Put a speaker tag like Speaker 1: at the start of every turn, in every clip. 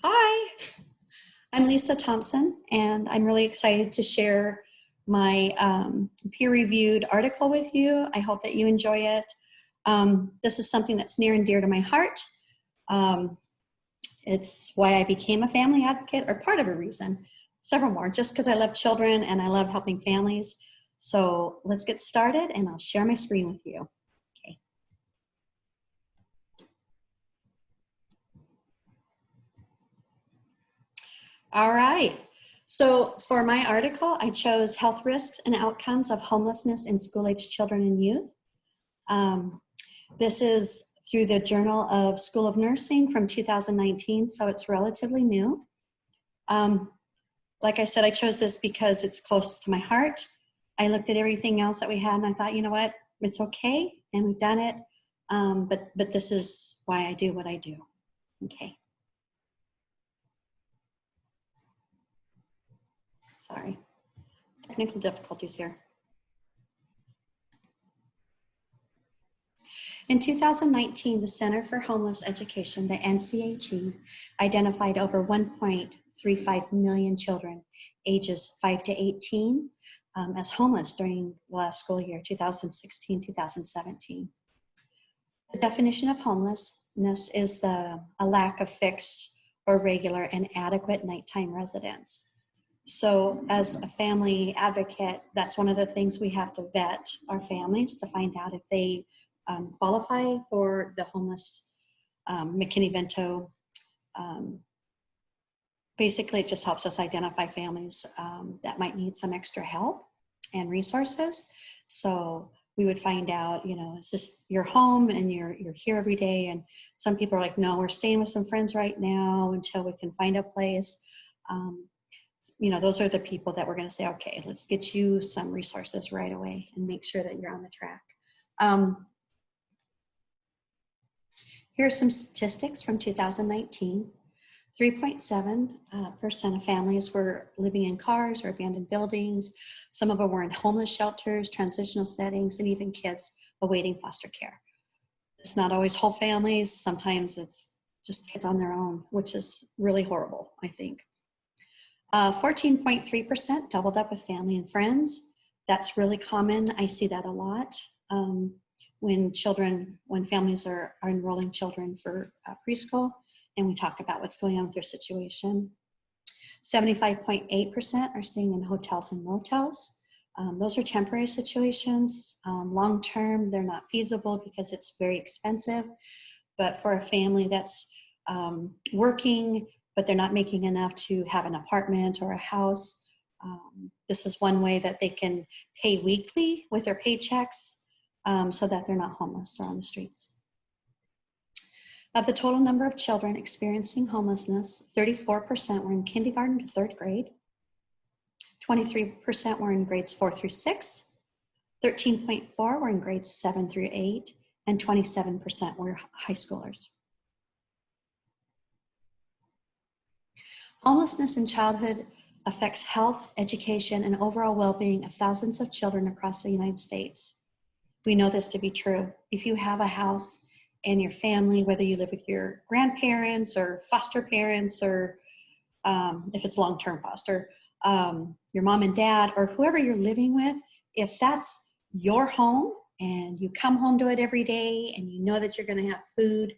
Speaker 1: Hi, I'm Lisa Thompson, and I'm really excited to share my peer-reviewed article with you. I hope that you enjoy it. This is something that's near and dear to my heart. Um, it's why I became a family advocate, or part of a reason, several more, just because I love children and I love helping families. So let's get started, and I'll share my screen with you. Okay. All right. So for my article, I chose health risks and outcomes of homelessness in school-age children and youth. This is through the Journal of School of Nursing from 2019, so it's relatively new. Like I said, I chose this because it's close to my heart. I looked at everything else that we had and I thought, you know what, it's okay, and we've done it, but this is why I do what I do. Okay. Sorry, technical difficulties here. In 2019, the Center for Homeless Education, the NCHE, identified over 1.35 million children ages 5 to 18 as homeless during the last school year, 2016-2017. The definition of homelessness is a lack of fixed or regular and adequate nighttime residence. So as a family advocate, that's one of the things we have to vet our families to find out if they qualify for the homeless McKinney-Vento. Basically, it just helps us identify families that might need some extra help and resources. So we would find out, you know, is this your home and you're here every day? And some people are like, no, we're staying with some friends right now until we can find a place. You know, those are the people that we're going to say, okay, let's get you some resources right away and make sure that you're on the track. Here are some statistics from 2019. 3.7% of families were living in cars or abandoned buildings. Some of them were in homeless shelters, transitional settings, and even kids awaiting foster care. It's not always whole families. Sometimes it's just kids on their own, which is really horrible, I think. 14.3% doubled up with family and friends. That's really common. I see that a lot. When families are enrolling children for preschool, and we talk about what's going on with their situation. 75.8% are staying in hotels and motels. Those are temporary situations. Long-term, they're not feasible because it's very expensive. But for a family that's working, but they're not making enough to have an apartment or a house, this is one way that they can pay weekly with their paychecks so that they're not homeless or on the streets. Of the total number of children experiencing homelessness, 34% were in kindergarten to third grade, 23% were in grades 4 through 6, 13.4% were in grades 7 through 8, and 27% were high schoolers. Homelessness in childhood affects health, education, and overall well-being of thousands of children across the United States. We know this to be true. If you have a house and your family, whether you live with your grandparents or foster parents, or if it's long-term foster, your mom and dad, or whoever you're living with, if that's your home and you come home to it every day and you know that you're going to have food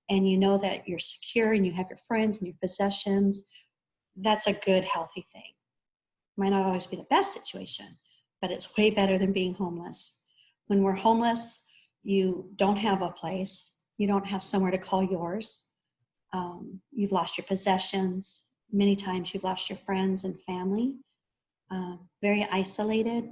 Speaker 1: and you know that you're secure and you have your friends and your possessions, that's a good, healthy thing. Might not always be the best situation, but it's way better than being homeless. When we're homeless, you don't have a place. You don't have somewhere to call yours. You've lost your possessions. Many times you've lost your friends and family. Very isolated.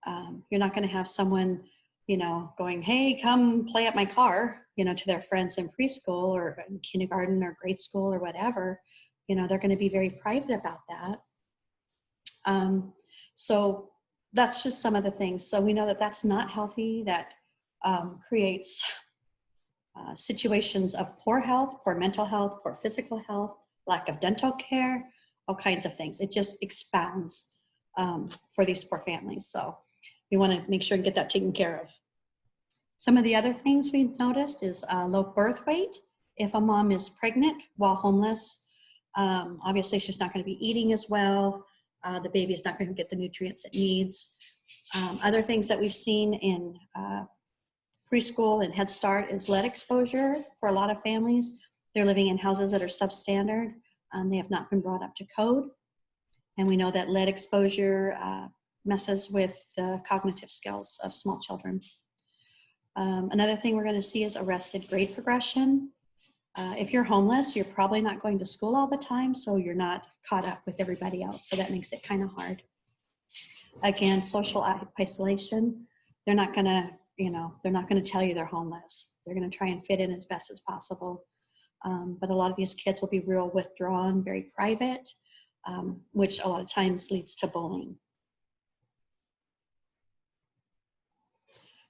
Speaker 1: You're not going to have someone, you know, going, hey, come play at my car, you know, to their friends in preschool or in kindergarten or grade school or whatever. You know, they're going to be very private about that. So that's just some of the things. So we know that that's not healthy. That creates situations of poor health, poor mental health, poor physical health, lack of dental care, all kinds of things. It just expounds for these poor families. So we want to make sure and get that taken care of. Some of the other things we've noticed is low birth weight. If a mom is pregnant while homeless, Obviously, she's not going to be eating as well. The baby is not going to get the nutrients it needs. Other things that we've seen in preschool and Head Start is lead exposure for a lot of families. They're living in houses that are substandard. They have not been brought up to code. And we know that lead exposure messes with the cognitive skills of small children. Another thing we're going to see is arrested grade progression. If you're homeless, you're probably not going to school all the time, so you're not caught up with everybody else. So that makes it kind of hard. Again, social isolation. They're not going to, they're not going to tell you they're homeless. They're going to try and fit in as best as possible. But a lot of these kids will be real withdrawn, very private, which a lot of times leads to bullying.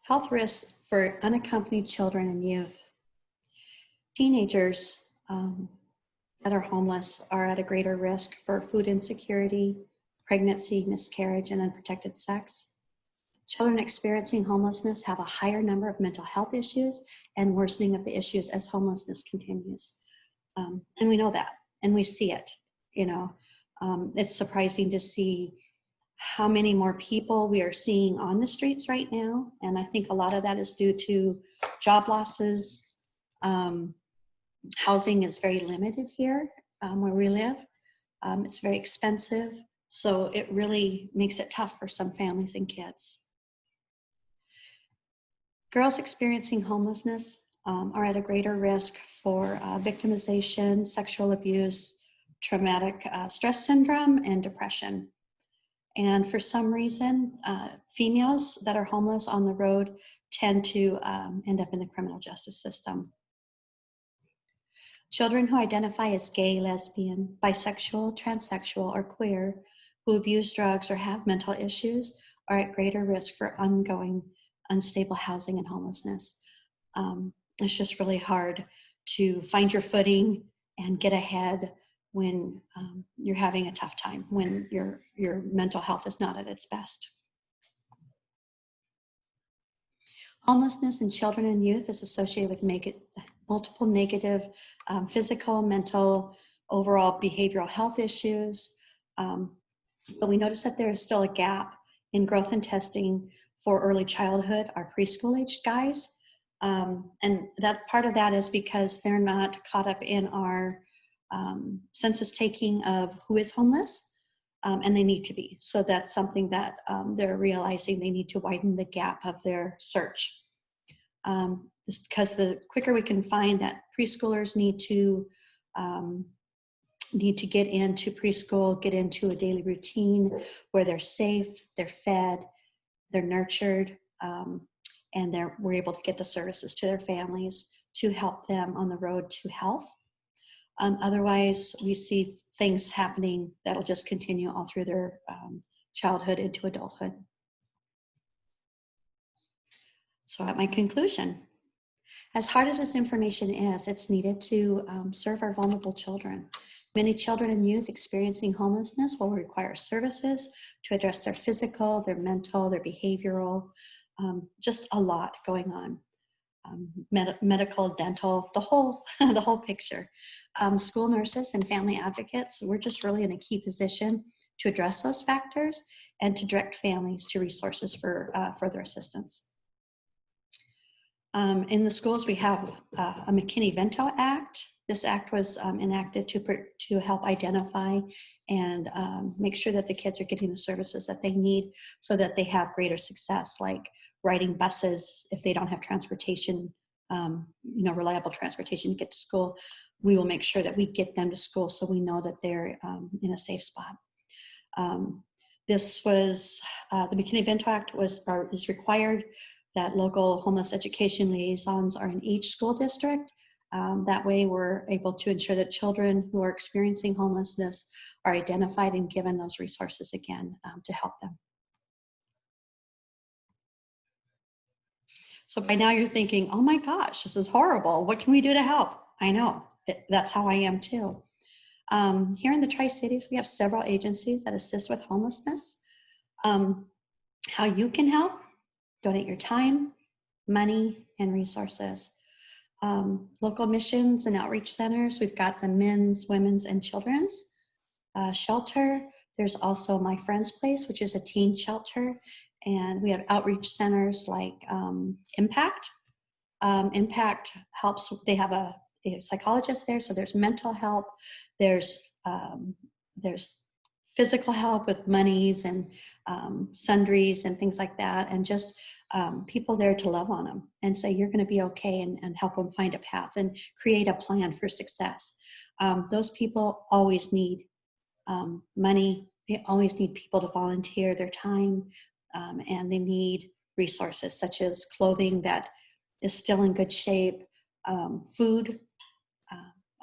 Speaker 1: Health risks for unaccompanied children and youth. Teenagers that are homeless are at a greater risk for food insecurity, pregnancy, miscarriage, and unprotected sex. Children experiencing homelessness have a higher number of mental health issues and worsening of the issues as homelessness continues. And we know that, and we see it. It's surprising to see how many more people we are seeing on the streets right now. And I think a lot of that is due to job losses. Housing is very limited here where we live. It's very expensive. So it really makes it tough for some families and kids. Girls experiencing homelessness are at a greater risk for victimization, sexual abuse, traumatic stress syndrome, and depression. And for some reason, females that are homeless on the road tend to end up in the criminal justice system. Children who identify as gay, lesbian, bisexual, transsexual, or queer, who abuse drugs or have mental issues, are at greater risk for ongoing unstable housing and homelessness. It's just really hard to find your footing and get ahead when you're having a tough time, when your mental health is not at its best. Homelessness in children and youth is associated with multiple negative physical, mental, overall behavioral health issues. But we notice that there is still a gap in growth and testing for early childhood, our preschool aged guys. And that part of that is because they're not caught up in our census taking of who is homeless, and they need to be. So that's something that they're realizing they need to widen the gap of their search. Because the quicker we can find that preschoolers need to get into preschool, get into a daily routine where they're safe, they're fed, they're nurtured, and we're able to get the services to their families to help them on the road to health. Otherwise, we see things happening that'll just continue all through their childhood into adulthood. So at my conclusion, as hard as this information is, it's needed to serve our vulnerable children. Many children and youth experiencing homelessness will require services to address their physical, their mental, their behavioral, just a lot going on. Medical, dental, the whole picture. School nurses and family advocates, we're just really in a key position to address those factors and to direct families to resources for further assistance. In the schools, we have a McKinney-Vento Act. This act was enacted to help identify and make sure that the kids are getting the services that they need so that they have greater success, like riding buses if they don't have transportation, reliable transportation to get to school. We will make sure that we get them to school so we know that they're in a safe spot. This was, the McKinney-Vento Act is required that local homeless education liaisons are in each school district. That way we're able to ensure that children who are experiencing homelessness are identified and given those resources again to help them. So by now you're thinking, oh my gosh, this is horrible. What can we do to help? I know, that's how I am too. Here in the Tri-Cities, we have several agencies that assist with homelessness. How you can help: donate your time, money, and resources. local missions and outreach centers. We've got the men's, women's, and children's shelter. There's also My Friend's Place, which is a teen shelter. And we have outreach centers like Impact. Impact helps, they have a psychologist there, so there's mental help, there's physical help with monies and sundries and things like that, and just people there to love on them and say you're going to be okay, and help them find a path and create a plan for success. Those people always need money. They always need people to volunteer their time, and they need resources such as clothing that is still in good shape, food,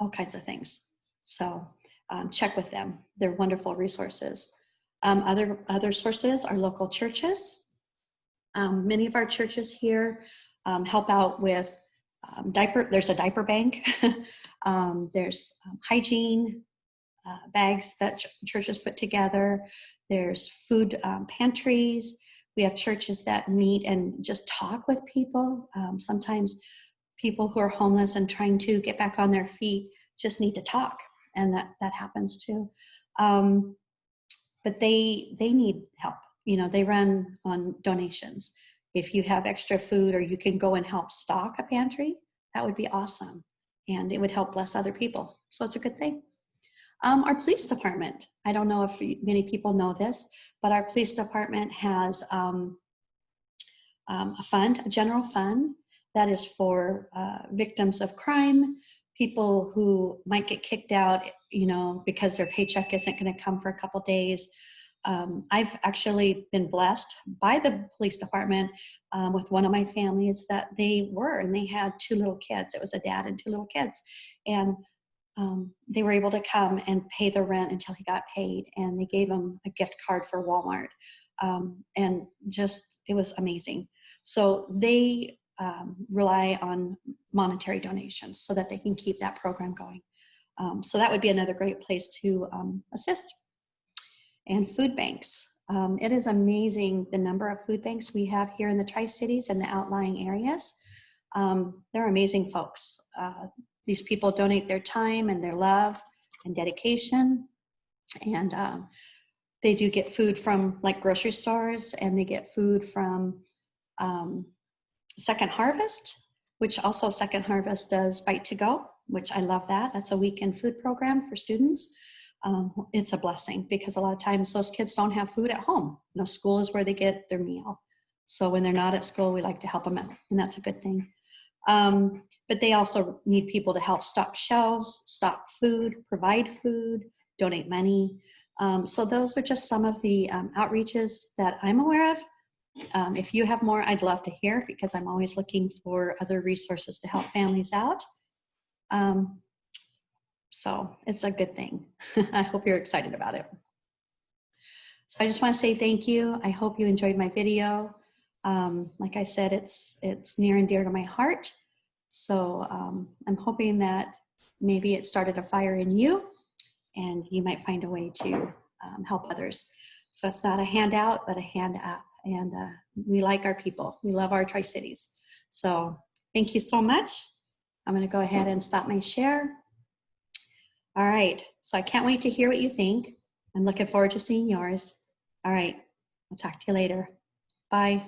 Speaker 1: all kinds of things. So check with them. They're wonderful resources. Other sources are local churches. Many of our churches here help out with there's a diaper bank. There's hygiene bags that churches put together. There's food pantries. We have churches that meet and just talk with people. Sometimes people who are homeless and trying to get back on their feet just need to talk, and that happens too. But they need help. You know, they run on donations. If you have extra food or you can go and help stock a pantry, that would be awesome. And it would help bless other people. So it's a good thing. Our police department, I don't know if many people know this, but our police department has a fund, a general fund, that is for victims of crime, people who might get kicked out, you know, because their paycheck isn't going to come for a couple days. I've actually been blessed by the police department with one of my families that they had 2 little kids. It was a dad and 2 little kids. And they were able to come and pay the rent until he got paid, and they gave him a gift card for Walmart. And just, it was amazing. So they rely on monetary donations so that they can keep that program going. So that would be another great place to assist. And food banks. It is amazing the number of food banks we have here in the Tri-Cities and the outlying areas. They're amazing folks. These people donate their time and their love and dedication. And they do get food from like grocery stores, and they get food from Second Harvest, which also Second Harvest does Bite to Go, which I love that. That's a weekend food program for students. It's a blessing because a lot of times those kids don't have food at home. You know, school is where they get their meal. So when they're not at school, we like to help them out, and that's a good thing. But they also need people to help stock shelves, stock food, provide food, donate money. So those are just some of the outreaches that I'm aware of. If you have more, I'd love to hear, because I'm always looking for other resources to help families out. So it's a good thing. I hope you're excited about it. So I just want to say thank you. I hope you enjoyed my video. Like I said, it's near and dear to my heart. So I'm hoping that maybe it started a fire in you, and you might find a way to help others. So it's not a handout, but a hand up. And we like our people. We love our Tri-Cities. So thank you so much. I'm going to go ahead and stop my share. All right. So I can't wait to hear what you think. I'm looking forward to seeing yours. All right. I'll talk to you later. Bye.